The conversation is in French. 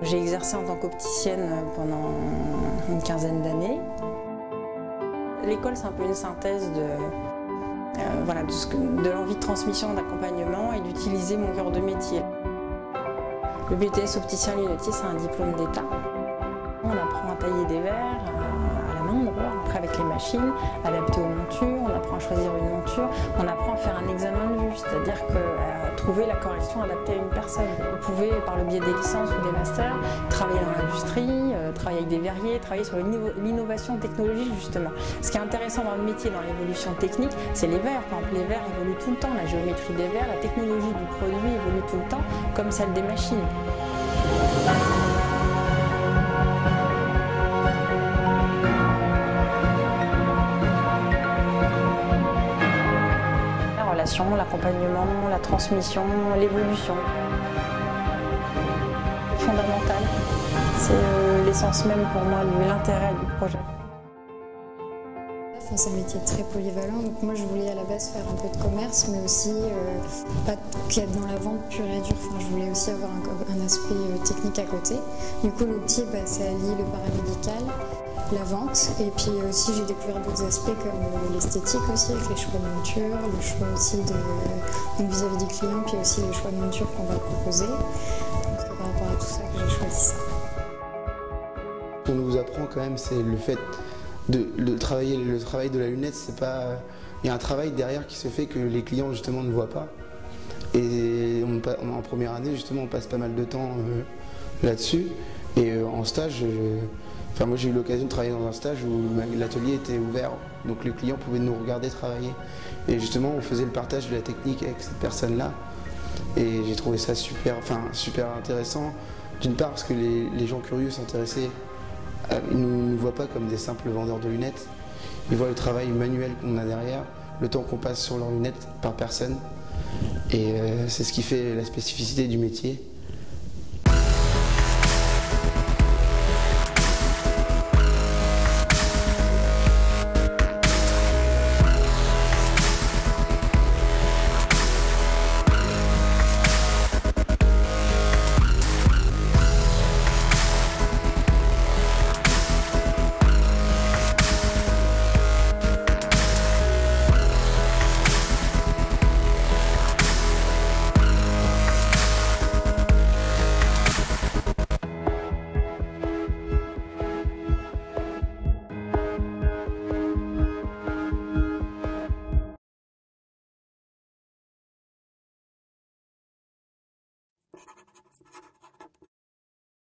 J'ai exercé en tant qu'opticienne pendant une quinzaine d'années. L'école, c'est un peu une synthèse de l'envie de transmission, d'accompagnement et d'utiliser mon cœur de métier. Le BTS opticien-lunetier, c'est un diplôme d'État. On apprend à tailler des verres à la main, d'abord, après avec les machines, adapter aux montures, on apprend à choisir une monture, on apprend à faire un examen de vue, c'est-à-dire trouver la correction adaptée à une personne. Vous pouvez, par le biais des licences ou des masters, travailler dans l'industrie, travailler avec des verriers, travailler sur l'innovation technologique justement. Ce qui est intéressant dans le métier, dans l'évolution technique, c'est les verres. Par exemple, les verres évoluent tout le temps, la géométrie des verres, la technologie du produit évolue tout le temps, comme celle des machines. L'accompagnement, la transmission, l'évolution. Fondamental. C'est l'essence même pour moi de l'intérêt du projet. C'est un métier très polyvalent, donc moi je voulais à la base faire un peu de commerce, mais aussi pas qu'être dans la vente pure et dure. Enfin, je voulais aussi avoir un aspect technique à côté. Du coup, l'opti, ça allie le paramédical, la vente, et puis aussi j'ai découvert d'autres aspects comme l'esthétique aussi, avec les choix de monture, le choix aussi vis-à-vis du client, puis aussi les choix de monture qu'on va proposer. Donc c'est par rapport à tout ça que j'ai choisi ça. Ce qu'on nous apprend quand même, c'est le fait le travail de la lunette, c'est pas. Il y a un travail derrière qui se fait que les clients justement ne voient pas. Et en première année, justement, on passe pas mal de temps là-dessus. Et en stage, moi j'ai eu l'occasion de travailler dans un stage où l'atelier était ouvert, donc les clients pouvaient nous regarder travailler. Et justement, on faisait le partage de la technique avec cette personne-là. Et j'ai trouvé ça super intéressant. D'une part parce que les gens curieux s'intéressaient. Ils ne nous voient pas comme des simples vendeurs de lunettes. Ils voient le travail manuel qu'on a derrière, le temps qu'on passe sur leurs lunettes par personne. Et c'est ce qui fait la spécificité du métier.